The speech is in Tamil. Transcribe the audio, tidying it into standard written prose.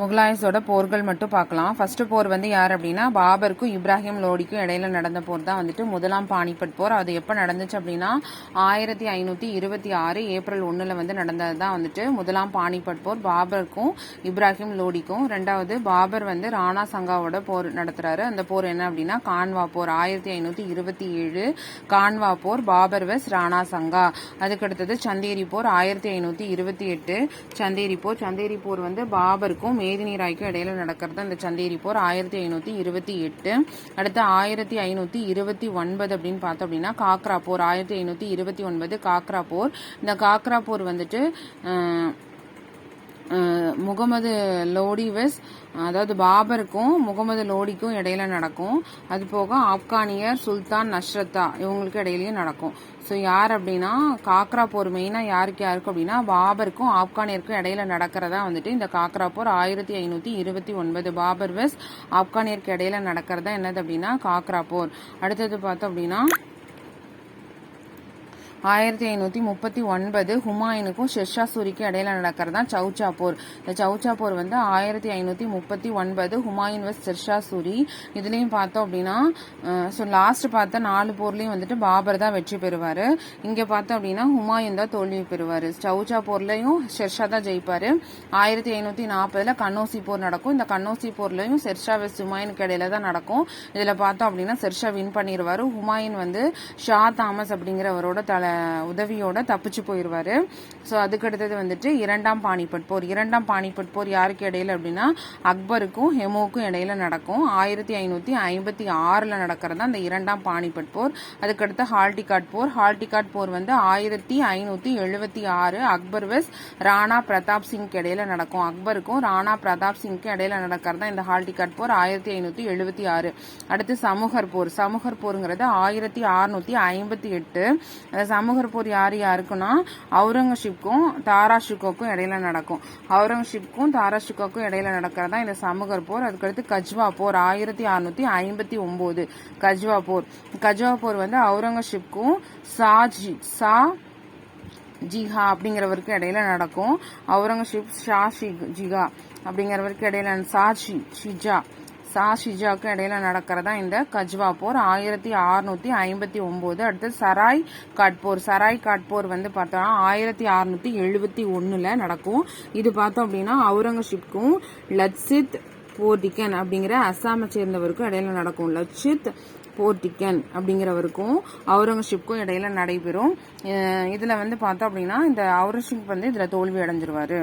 முகலாயஸோட போர்கள் மட்டும் பார்க்கலாம். ஃபர்ஸ்ட் போர் வந்து யார் அப்படின்னா பாபருக்கும் இப்ராஹிம் லோடிக்கும் இடையில நடந்த போர் தான் வந்துட்டு முதலாம் பானிபட் போர். அது எப்போ நடந்துச்சு அப்படின்னா 1526 ஏப்ரல் 1 வந்து நடந்தது தான் வந்துட்டு முதலாம் பானிபட் போர் பாபருக்கும் இப்ராஹிம் லோடிக்கும். ரெண்டாவது பாபர் வந்து ராணா சங்காவோட போர் நடத்துறாரு. அந்த போர் என்ன அப்படின்னா கான்வா போர் 1527 கான்வா போர் பாபர் வெஸ் ராணா சங்கா. அதுக்கடுத்தது சந்தேரி போர் 1528 சந்தேரி போர். சந்தேரி போர் வந்து பாபருக்கும் மேதினி ராய்க்கும் இடையில நடக்கிறது இந்த சந்தேரி போர் 1528. அடுத்து 1529 அப்படின்னு பார்த்தோம் அப்படின்னா காக்ரா போர் 1529 காக்ரா போர். இந்த காக்ரா போர் வந்துட்டு முகமது லோடி வெஸ் அதாவது பாபருக்கும் முகமது லோடிக்கும் இடையில நடக்கும். அது போக ஆப்கானியர் சுல்தான் நஷ்ரத்தா இவங்களுக்கு இடையிலயும் நடக்கும். ஸோ யார் அப்படின்னா காக்ரா போர் மெயினாக யாருக்கு அப்படின்னா பாபருக்கும் ஆப்கானியருக்கும் இடையில நடக்கிறதா வந்துட்டு இந்த காக்ரா போர் 1529 பாபர் வெஸ் ஆப்கானியருக்கு இடையில நடக்கிறதா என்னது அப்படின்னா காக்ரா போர். அடுத்தது பார்த்தோம் அப்படின்னா 1539 ஹுமாயூனுக்கும் ஷெர்ஷா சூரிக்கும் இடையில நடக்கிறதா சௌச்சா போர். இந்த சௌச்சா போர் வந்து 1539 ஹுமாயூன் வெஸ் ஷெர்ஷா சூரி. இதுலயும் பார்த்தோம் அப்படின்னா லாஸ்ட் பார்த்த 4 போர்லயும் வந்துட்டு பாபர் தான் வெற்றி பெறுவாரு. இங்க பார்த்தோம் அப்படின்னா ஹுமாயூன் தான் தோல்வி பெறுவாரு. சௌச்சா போர்லயும் ஷெர்ஷா தான் ஜெயிப்பாரு. 1540 கன்னோசி போர் நடக்கும். இந்த கன்னோசி போர்லயும் ஷெர்ஷா வெஸ் ஹுமாயூனுக்கு இடையில தான் நடக்கும். இதுல பார்த்தோம் அப்படின்னா ஷெர்ஷா வின் பண்ணிடுவாரு. ஹுமாயூன் வந்து ஷா தாமஸ் அப்படிங்கிறவரோட உதவியோட தப்பிச்சு போயிருவாரு. ஸோ அதுக்கடுத்தது வந்துட்டு இரண்டாம் பானிபட் போர். இரண்டாம் பானிபட் போர் யாருக்கு இடையில அப்படின்னா அக்பருக்கும் ஹெமோக்கும் இடையில நடக்கும். 1556 நடக்கிறது அந்த இரண்டாம் பானிபட் போர். அதுக்கடுத்து ஹால்டிகாட் போர். ஹால்டிகாட் போர் வந்து 1576 அக்பர் வெஸ் ராணா பிரதாப் சிங் இடையில நடக்கும். அக்பருக்கும் ராணா பிரதாப் சிங்க்கு இடையில நடக்கிறதா இந்த ஹால்டிகாட் போர் 1576. அடுத்து சமூகர் போர். சமூகர் போருங்கிறது 1658. சமூகர் போர் யாருக்குன்னா அவுரங்கசீப்க்கும் தாராஷிகோக்கும் இடையில நடக்கும். அவுரங்கசீப்க்கும் தாராஷிகோக்கும் இடையில நடக்கிறதா இந்த சமூகர் போர். அதுக்கடுத்து கஜ்வா போர் 1659 கஜ்வா போர். கஜ்வா போர் வந்து அவுரங்கசீப்க்கும் ஜிஹா அப்படிங்கிறவருக்கு இடையில நடக்கும். அவுரங்கசீப் ஷா ஜிஹா அப்படிங்கிறவருக்கு இடையில ஷிஜாக்கு இடையில நடக்கிறதா இந்த கஜ்வா போர் 1659. அடுத்து சராய் காட்போர். சராய் காட்போர் வந்து பார்த்தோம்னா 1671 நடக்கும். இது பார்த்தோம் அப்படின்னா அவுரங்கசீப்க்கும் லட்சித் போர்டிகன் அப்படிங்கிற அஸ்ஸாமை சேர்ந்தவருக்கும் இடையில நடக்கும். லட்சித் போர்டிகன் அப்படிங்கிறவருக்கும் அவுரங்கசீப்க்கும் இடையில நடைபெறும். இதுல வந்து பார்த்தோம் அப்படின்னா இந்த அவுரங்கசீப் வந்து இதுல தோல்வி அடைஞ்சிருவாரு.